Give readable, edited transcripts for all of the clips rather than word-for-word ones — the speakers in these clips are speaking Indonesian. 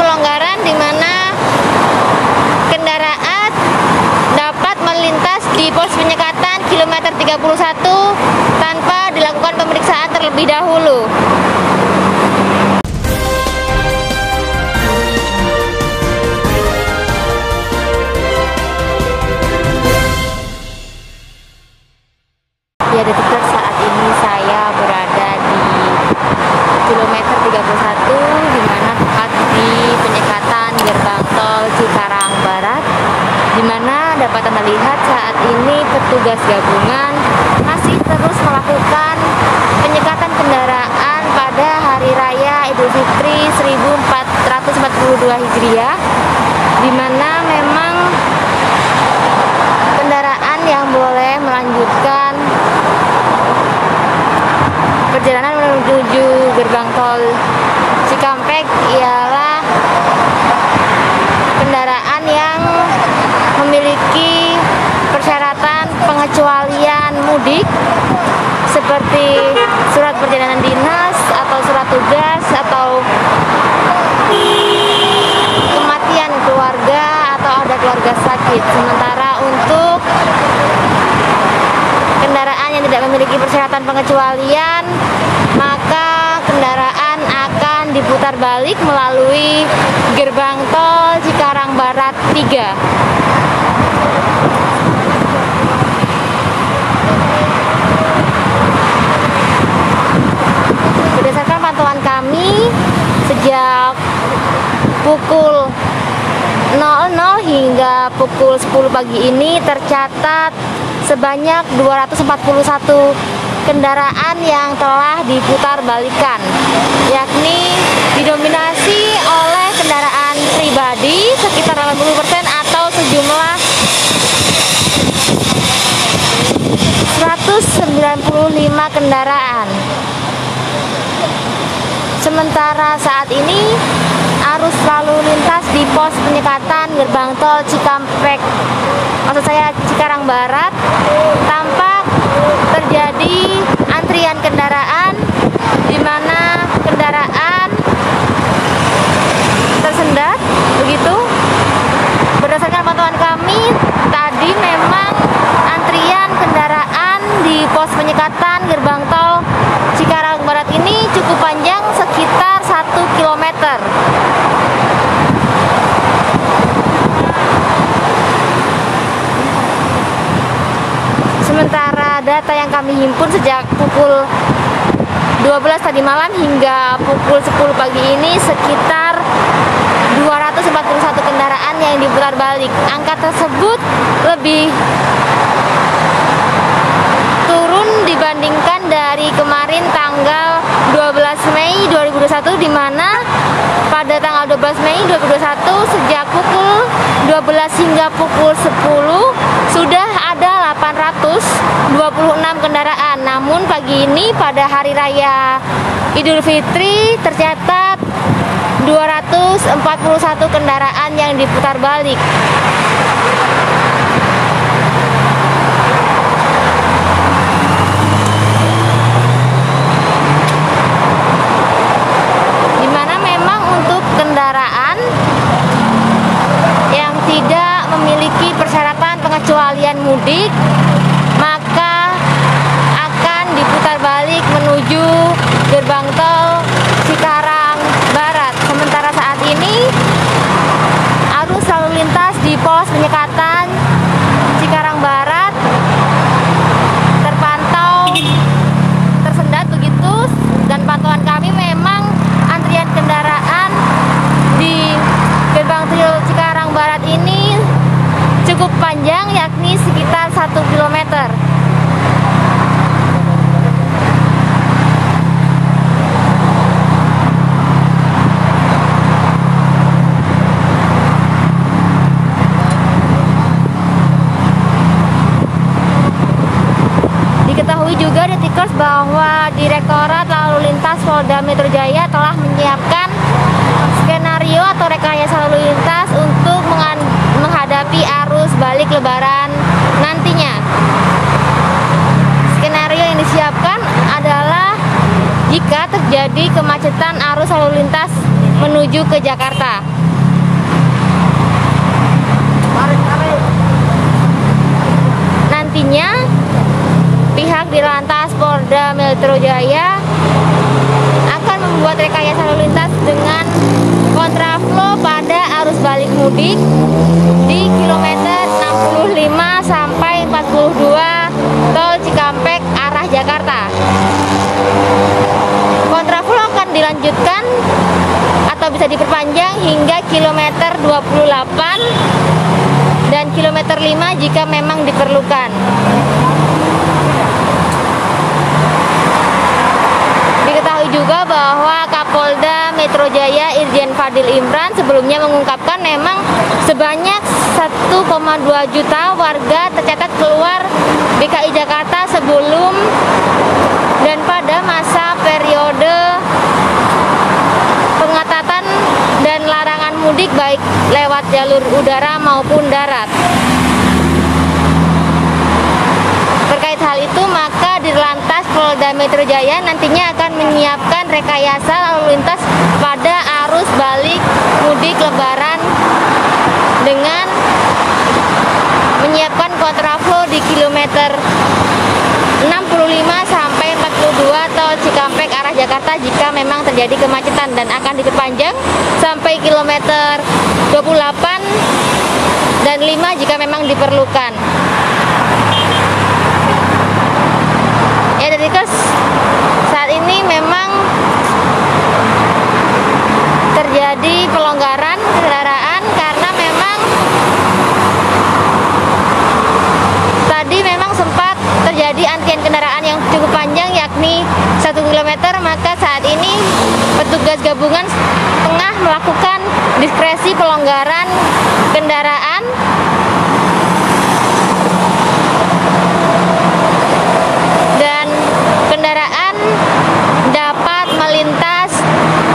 pelonggaran di mana kendaraan dapat melintas di pos penyekatan kilometer 31 tanpa dilakukan pemeriksaan terlebih dahulu. Ya, detikers, saat ini saya berada di kilometer 31 di mana tepat di penyekatan gerbang tol Cikarang Barat, di mana dapat Anda lihat saat ini petugas gabungan masih terus melakukan penyekatan kendaraan pada Hari Raya Idul Fitri 1442 Hijriah, di mana memang kendaraan yang boleh melanjutkan perjalanan menuju gerbang tol Cikampek ialah kendaraan yang memiliki persyaratan pengecualian mudik seperti surat perjalanan dinas atau surat tugas atau kematian keluarga atau ada keluarga sakit. Sementara untuk kendaraan yang tidak memiliki persyaratan pengecualian, maka kendaraan akan diputar balik melalui gerbang tol Cikarang Barat 3. Berdasarkan pantauan kami, sejak pukul 00 hingga pukul 10 pagi ini tercatat sebanyak 241 kendaraan yang telah diputar balikan, yakni didominasi oleh kendaraan pribadi sekitar 80% atau sejumlah 195 kendaraan. Sementara saat ini arus lalu lintas di pos penyekatan gerbang tol Cikampek, maksud saya Cikarang Barat, tampak terjadi antrian kendaraan di mana kendaraan tersendat begitu. Berdasarkan pantauan kami tadi, memang antrian kendaraan di pos penyekatan gerbang tol Cikarang Barat ini cukup panjang, sekitar 1 km. Sementara data yang kami himpun sejak pukul 12 tadi malam hingga pukul 10 pagi ini sekitar 241 kendaraan yang diputar balik. Angka tersebut lebih turun dibandingkan dari kemarin tanggal 12 Mei 2021, di mana pada tanggal 12 Mei 2021 sejak pukul 12 hingga pukul 10 sudah ada 826 kendaraan. Namun pagi ini pada Hari Raya Idul Fitri tercatat 241 kendaraan yang diputar balik. Kendaraan yang tidak memiliki persyaratan pengecualian mudik maka akan diputar balik menuju gerbang tol Cikarang Barat. Sementara saat ini arus lalu lintas di pos penyekatan Cikarang Barat terpantau tersendat begitu, dan pantauan kami memang antrian kendaraan di gerbang tol Cikarang Barat ini cukup panjang, yakni sekitar 1 km. Diketahui juga detikers bahwa Direktorat Lalu Lintas Polda Metro Jaya telah menyiapkan skenario atau rekayasa lalu lintas untuk menghadapi arus balik Lebaran nantinya. Skenario yang disiapkan adalah jika terjadi kemacetan arus lalu lintas menuju ke Jakarta. nantinya pihak Dirlantas Polda Metro Jaya akan membuat rekayasa lalu lintas dengan kontraflow pada arus balik mudik di kilometer 65 sampai 42 tol Cikampek arah Jakarta. Kontraflow akan dilanjutkan atau bisa diperpanjang hingga kilometer 28 dan kilometer 5 jika memang diperlukan. Diketahui juga bahwa Kapolda Metro Jaya Irjen Fadil Imran sebelumnya mengungkapkan memang sebanyak 1,2 juta warga tercatat keluar DKI Jakarta sebelum dan pada masa periode pengetatan dan larangan mudik baik lewat jalur udara maupun darat. Terkait hal itu, maka Dirlantas Polda Metro Jaya nantinya akan menyiapkan rekayasa lalu lintas pada arus balik mudik Lebaran dengan menyiapkan kontraflow di kilometer 65 sampai 42 tol Cikampek arah Jakarta jika memang terjadi kemacetan, dan akan diperpanjang sampai kilometer 28 dan 5 jika memang diperlukan. Ya, dari saat ini memang terjadi pelonggaran kendaraan karena memang tadi memang sempat terjadi antrian kendaraan yang cukup panjang yakni 1 km, maka saat ini petugas gabungan tengah melakukan diskresi pelonggaran kendaraan dan kendaraan dapat melintas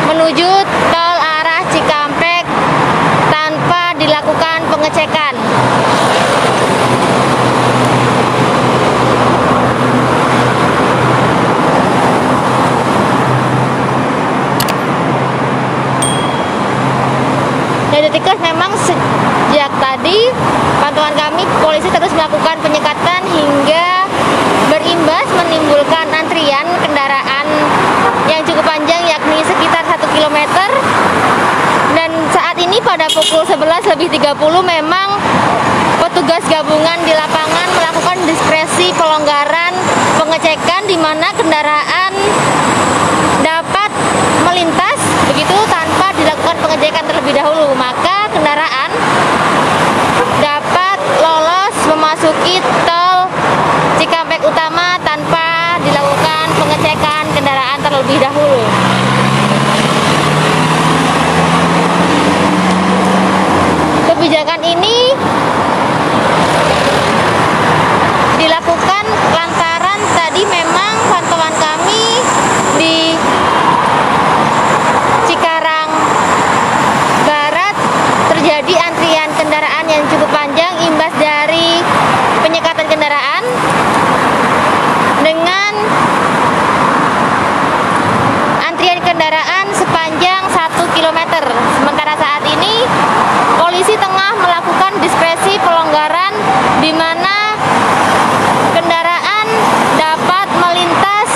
menuju tol arah Cikampek tanpa dilakukan pengecekan. Detikers, memang sejak tadi pantauan kami polisi terus melakukan penyekatan hingga berimbas menimbulkan antrian kendaraan yang cukup panjang yakni sekitar 1 km, dan saat ini pada pukul 11.30 memang petugas gabungan di lapangan melakukan diskresi pelonggaran pengecekan di mana kendaraan dapat melintas begitu tanpa dilakukan pengecekan terlebih dahulu, maka kendaraan dapat lolos memasuki tol Cikampek Utama tanpa dilakukan pengecekan kendaraan terlebih dahulu. Kebijakan ini dilakukan lantaran tadi memang pantauan kami di Cikarang Barat terjadi antrian kendaraan yang cukup panjang imbas dari penyekatan kendaraan dengan antrian kendaraan sepanjang 1 km. Sementara saat ini polisi tengah melakukan diskresi pelonggaran di mana kendaraan dapat melintas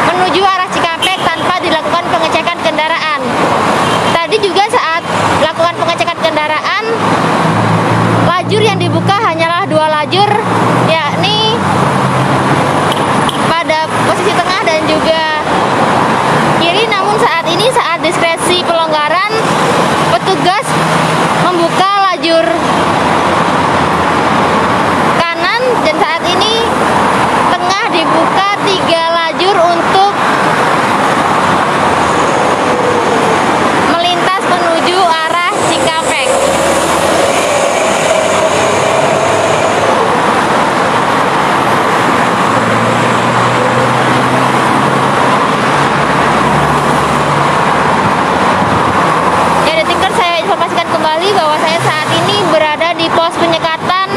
menuju arah Cikampek tanpa dilakukan pengecekan kendaraan. Tadi juga saat melakukan pengecekan kendaraan, lajur yang dibuka hanyalah 2 lajur, yakni pada posisi tengah dan juga kiri. Namun saat ini saat diskresi pelonggaran, petugas membuka lajur kanan dan saat ini tengah dibuka 3 lajur untuk melintas menuju arah Cikampek. Ya, detikers, saya informasikan kembali bahwa saya saat ini berada di pos penyekatan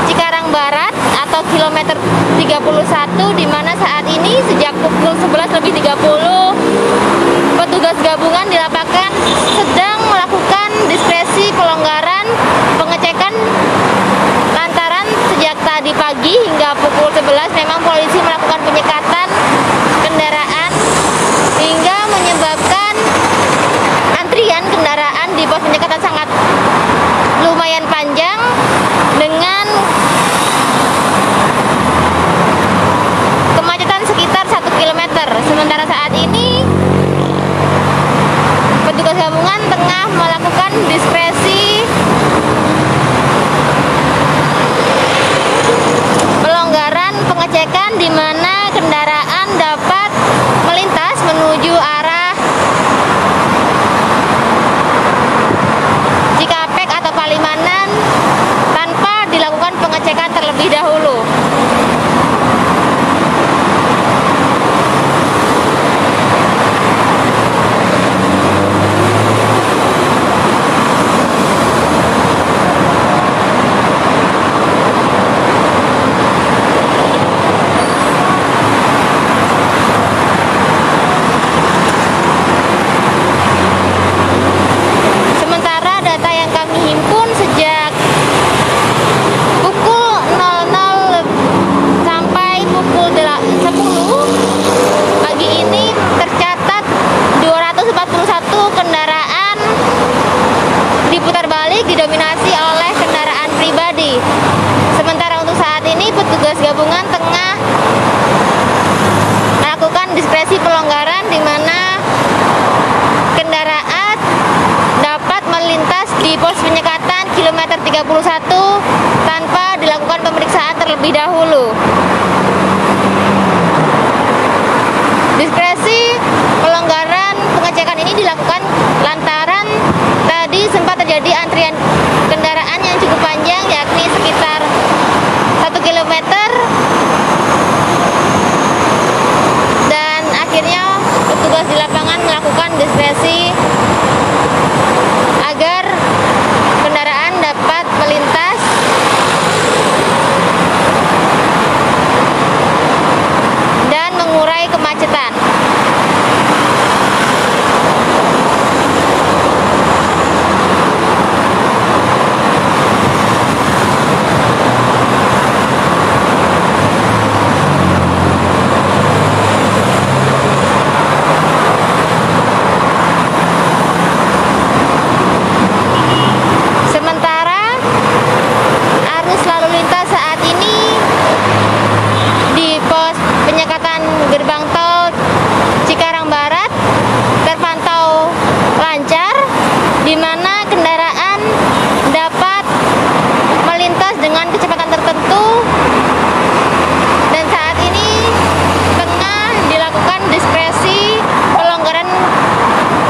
Cikarang Barat atau kilometer 31, di mana saat ini sejak pukul 11.30 petugas gabungan di lapangan sedang melakukan diskresi pelonggaran pengecekan hingga pukul 11 memang polisi melakukan penyekatan kendaraan hingga menyebabkan antrian kendaraan di pos penyekatan sangat lumayan panjang dengan kemacetan sekitar 1 km. Sementara saat ini petugas gabungan tengah melakukan diskresi pelonggaran pengecekan di mana kendaraan dapat melintas menuju arah Cikampek atau Palimanan tanpa dilakukan pengecekan terlebih dahulu. Didominasi oleh kendaraan pribadi. Sementara untuk saat ini petugas gabungan tengah melakukan diskresi pelonggaran di mana kendaraan dapat melintas di pos penyekatan kilometer 31 tanpa dilakukan pemeriksaan terlebih dahulu. Diskresi pelonggaran pengecekan ini dilakukan lantaran tadi sempat terjadi antrian kendaraan yang cukup panjang, yakni sekitar 1 km, dan akhirnya petugas di lapangan melakukan diskresi agar kendaraan dapat melintas dan mengurai kemacetan. Gerbang tol Cikarang Barat terpantau lancar, di mana kendaraan dapat melintas dengan kecepatan tertentu, dan saat ini tengah dilakukan diskresi pelonggaran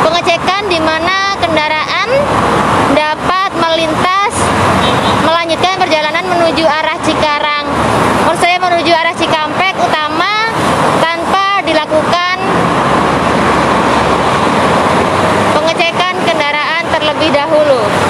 pengecekan di mana kendaraan dapat melintas melanjutkan perjalanan menuju arah Cikarang, maksud saya menuju arah Cikampek utama, tanpa dilakukan pengecekan kendaraan terlebih dahulu.